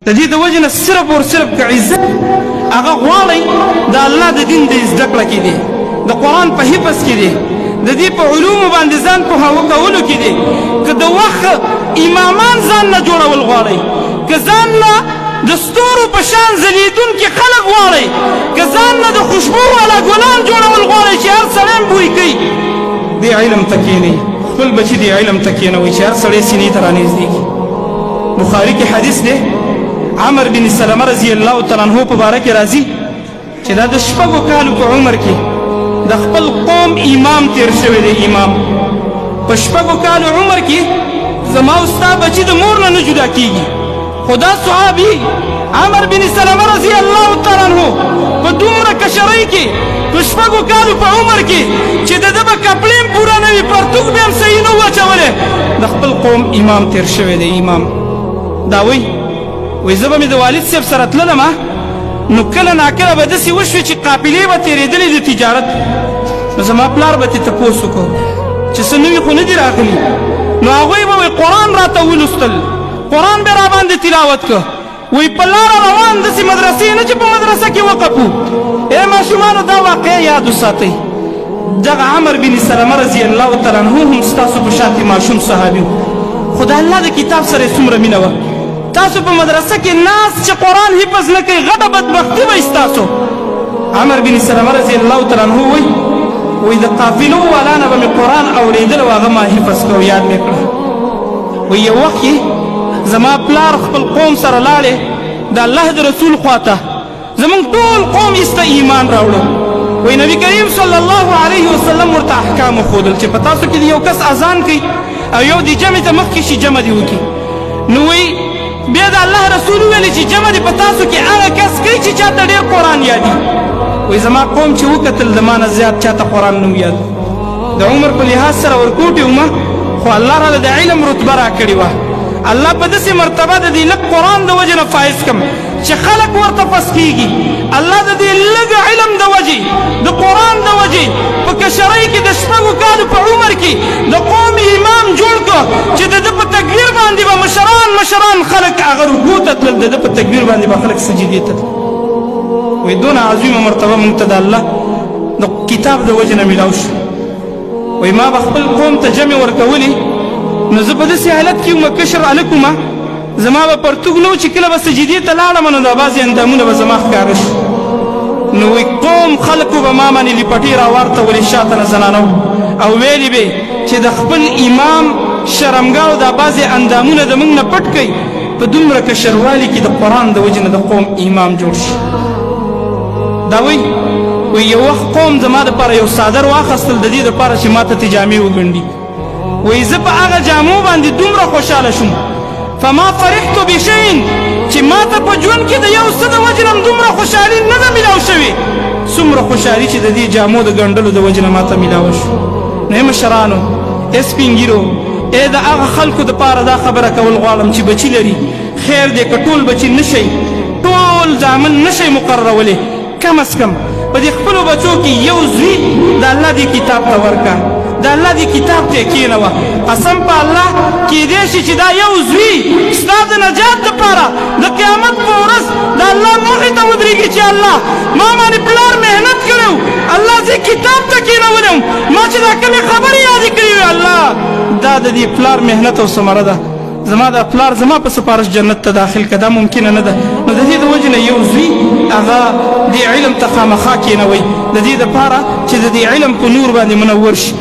د دې د وجې نه صرف او صرف که عزت هغه غواړئ د الله د دین د زده کړه کې دی، د قرآن په حفظ کې دی، د دې په علومو باندې ځان پوهاوه کولو کې دی. که د وخت امامان ځان نه جوړول غواړئ، که ځان نه د ستورو په شان ځلیدونکي خلک غواړئ، که ځان نه د خوشبو والا ګلان جوړول غواړئ چې هر سړی بوی کوي، دې علم ته کښېنئ، خپل بچي دې علم ته کښېنوئ چې هر سړی سینې ته رانږدې کړي. بخاري کې حدیث دی، عمر بن سلمه رضی الله تعالی عنه په باره کې راځي چې دا د 6 کالو په عمر کې د خپل قوم امام تیر شوی دی. امام په 6 کالو عمر کې زما او ستا بچي د مور نه جدا کېږي، خو دا صحابي عمر بن سلمه رضی الله تعالی عنه په دومره کشرۍ کې په 6 کالو په عمر کې چې د ده به کپړې هم پوره نه وي، پرتوګ به هم صحیح نه و اچولی، د خپل قوم امام تیر شوی دی. امام دا وایي زه به مې د والد صاحب سره تللم، نو کله ناکله به داسې وشوې چې قافلې به تېرېدلې د تجارت، نو زما پلار به ترې تپوس وکړو چې څه نوي خو نه دي راغلي، نو هغوی به وایي قرآن راته ولوستل، قرآن به راباندې تلاوت که، وایي په لاره روان داسې مدرسې نه چې په مدرسه کې وقف وو. ای ماشومانو دا واقعه یاد وساتئ، دغه عمر بن سلمه رضی الله تعالی عنه هم ستاسو په شانتې ماشوم صحابي و، خو د الله د کتاب سره یې څومره مینه وه. تاسو په مدرسه کې ناست چې قرآن حفظ نه کوي، غټه بدبختي به ستاسو. عمر بن سلمه رضی الله تعالی عنه وایي د قافلو والا نه به مې قرآن اورېدل او هغه ما حفظ کړ، یاد مې کړه. وایي یو وخت کې زما پلار خپل قوم سره لاړې د الله د رسول خواته، زمونږ ټول قوم ایسته ایمان راوړو. وایي نبي کریم صلی الله علیه وسلم ورته احکام وښودل چې په تاسو کې د یو کس اذان کوي او یو د جمع ته مخکې شي جمع دې وکړي. نو وایي بیا د الله رسول ویلي چې جمع دې په تاسو کې هغه کس کوي چې چاته ډېر قرآن یادي. وایي زما قوم چې وکتل د ما نه زیات چاته قرآن نه یاد، د عمر په لحاظ سره ورکوټې ومه، خو الله راله د علم رتبه راکړې وه. الله په داسې مرتبه د دې لږ قرآن د وجې نه فایز کم چې خلک ورته پس کېږي. الله د دې لږ علم د وجې د قرآن د وجې په کشرۍ کې د 6 کالو په عمر کې د قوم امام جوړ کړه چې د ده په تکبیر باندې به مشران خلک هغه رکوع ته تلل، د ده په تکبیر باندې به خلک سجدې ته تلل. وایي دونه عظیمه مرتبه موږ ته د الله د کتاب د وجې نه میلاو شو. وایي ما به خپل قوم ته جمع ورکولې، نو زه په داسې حالت کې وم کشر هلک وم، زما به پرتوګ نه و چې کله به سجدې ته لاړم نو دا بعضې اندامونه به زما ښکاره شي. نو وایي قوم خلکو به ما باندې لپټې راوارتولې شاته نه زنانه او ویلې به چې د خپل امام شرمګاه دا بعضې اندامونه د موږ نه پټ کوي، په دومره کشروالي کې د قرآن د وجې نه د قوم امام جوړ شي. دا وایي یو وخت قوم زما دپاره یو څادر واخیستل د دې دپاره چې ما ته تې جامې وګنډي. وایي زه په هغه جامو باندې دومره خوشحاله شوم، فما فرحت بشیء چې ما ته په ژوند کې د یو څه د وجې نه دومره خوشحالي نه ده میلاو شوې، څومره خوشحالي چې د دې جامو د ګنډلو د وجې نه ما ته میلاوه شو. نو ای مشرانو، ای سپین ږیرو، ای د هغه خلکو دپاره دا خبره کول غواړم چې بچي لري، خیر دی که ټول بچي نه شئ، ټول زامن نه شئ مقررولی، کم از کم په دې خپلو بچو کې یو زوی د الله دې کتاب ته ورکړه، د الله دې کتاب ته یې کښېنوه. قسم په الله کېدی شي چې دا یو زوی ستا د نجات دپاره د قیامت په ورځ د الله مخې ته ودرېږي چې الله ما باندې پلار محنت کړی و، الله زه کتاب ته کښېنولی وم، ما چې دا کمې خبرې یادې کړې وې، الله دا د دې پلار محنت او ثمره ده، زما دا پلار زما په سفارش جنت ته داخل که، دا ممکنه نه ده. نو د دې د وجې نه یو زوی هغه دې علم ته خامخا کښېنوئ، د دې دپاره چې د دې علم په نور باندې منور شي.